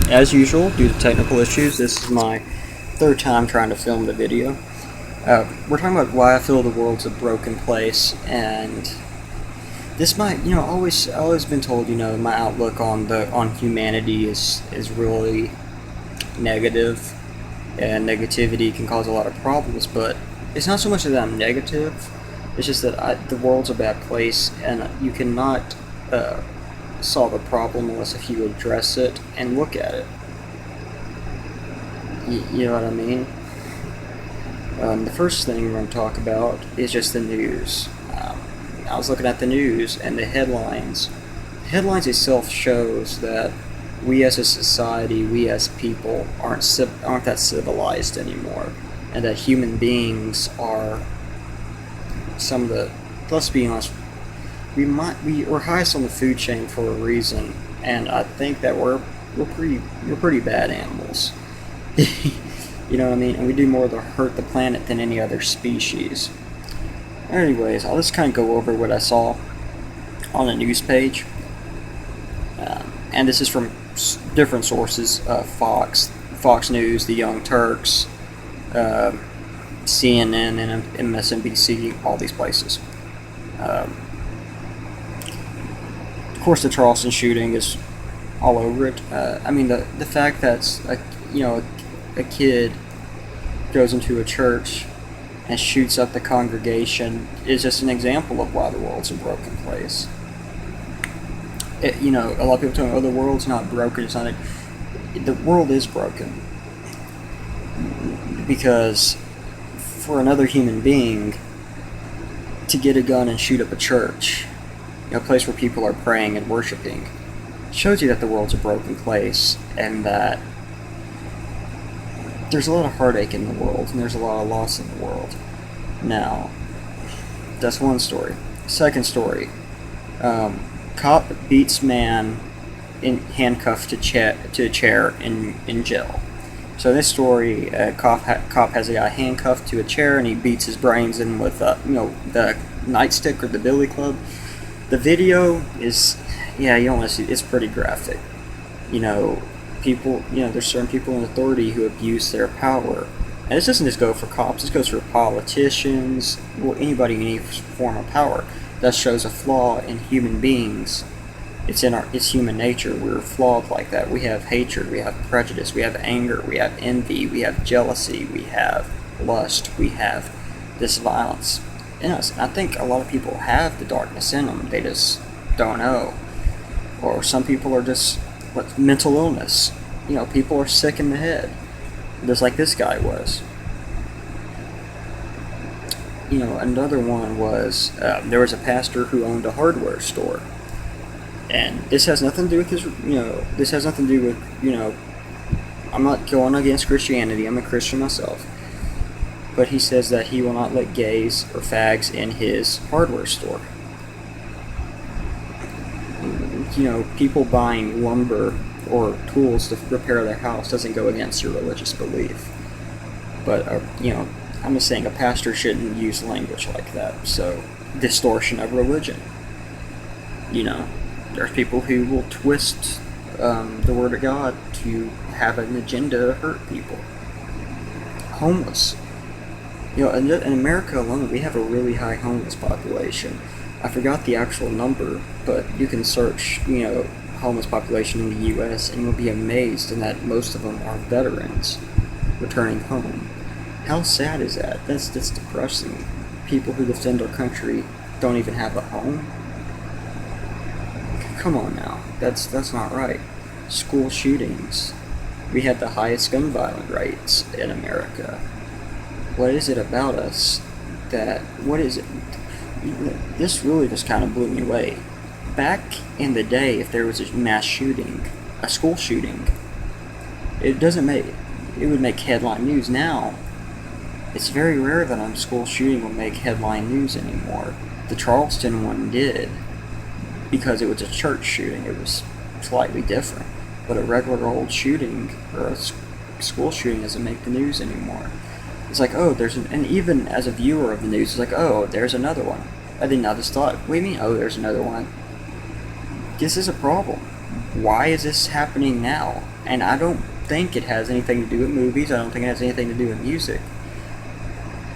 As usual, due to technical issues, this is my third time trying to film the video. We're talking about why I feel the world's a broken place, and this might, always been told, my outlook on humanity is really negative, and negativity can cause a lot of problems. But it's not so much that I'm negative; it's just that the world's a bad place, and you cannot solve a problem unless if you address it and look at it. You know what I mean? The first thing we're going to talk about is just the news. I was looking at the news and the headlines. The headlines itself shows that we as a society, we as people, aren't that civilized anymore, and that human beings are some of the. Let's be honest. We're highest on the food chain for a reason, and I think that we're pretty bad animals. You know what I mean? And we do more to hurt the planet than any other species. Anyways, I'll just kind of go over what I saw on the news page, and this is from different sources: Fox News, The Young Turks, CNN, and MSNBC, all these places. Of course, the Charleston shooting is all over it. The fact that a kid goes into a church and shoots up the congregation is just an example of why the world's a broken place. A lot of people tell me, "Oh, the world's not broken." It's not. The world is broken because for another human being to get a gun and shoot up a church, a place where people are praying and worshiping, shows you that the world's a broken place, and that there's a lot of heartache in the world, and there's a lot of loss in the world. Now, that's one story. Second story, cop beats man handcuffed to a chair in jail. So this story, cop has a guy handcuffed to a chair, and he beats his brains in with the nightstick or the billy club. The video is, you don't want to see. It's pretty graphic. There's certain people in authority who abuse their power, and this doesn't just go for cops. This goes for politicians or anybody in any form of power. That shows a flaw in human beings. It's human nature. We're flawed like that. We have hatred. We have prejudice. We have anger. We have envy. We have jealousy. We have lust. We have this violence in us. And I think a lot of people have the darkness in them. They just don't know. Or some people are just mental illness. People are sick in the head, just like this guy was. Another one was there was a pastor who owned a hardware store, and this has nothing to do with his. This has nothing to do with. I'm not going against Christianity. I'm a Christian myself. But he says that he will not let gays or fags in his hardware store. People buying lumber or tools to repair their house doesn't go against your religious belief. But, I'm just saying a pastor shouldn't use language like that. So, distortion of religion. There's people who will twist the word of God to have an agenda to hurt people. Homeless. In America alone, we have a really high homeless population. I forgot the actual number, but you can search, homeless population in the U.S., and you'll be amazed in that most of them are veterans returning home. How sad is that? That's depressing. People who defend our country don't even have a home. Come on now, that's not right. School shootings. We have the highest gun violence rates in America. What is it about us what is it? This really just kind of blew me away. Back in the day, if there was a mass shooting, a school shooting, it would make headline news. Now, it's very rare that a school shooting will make headline news anymore. The Charleston one did, because it was a church shooting. It was slightly different. But a regular old shooting, or a school shooting, doesn't make the news anymore. It's like, oh, and even as a viewer of the news, it's like, oh, there's another one. And then I just thought, what do you mean, oh, there's another one? This is a problem. why is this happening now? And I don't think it has anything to do with movies. I don't think it has anything to do with music.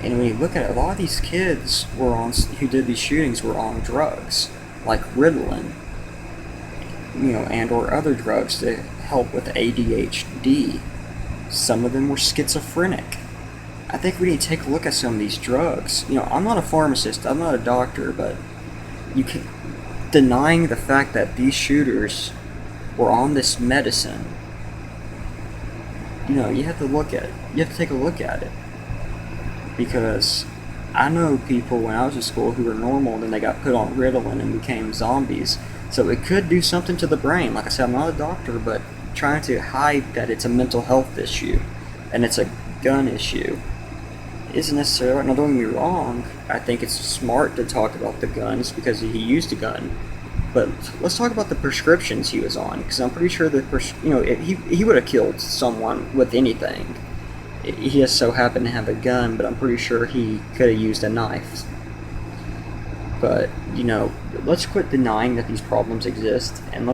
And when you look at it, a lot of these kids who did these shootings were on drugs, like Ritalin, and or other drugs to help with ADHD. Some of them were schizophrenic. I think we need to take a look at some of these drugs. I'm not a pharmacist, I'm not a doctor, but you can denying the fact that these shooters were on this medicine. You have to look at it. You have to take a look at it. Because I know people when I was in school who were normal, then they got put on Ritalin and became zombies. So it could do something to the brain. Like I said, I'm not a doctor, but trying to hide that it's a mental health issue and it's a gun issue isn't necessarily. Now, don't get me wrong, I think it's smart to talk about the guns because he used a gun. But let's talk about the prescriptions he was on, because I'm pretty sure that he would have killed someone with anything. He just so happened to have a gun, but I'm pretty sure he could have used a knife. But let's quit denying that these problems exist and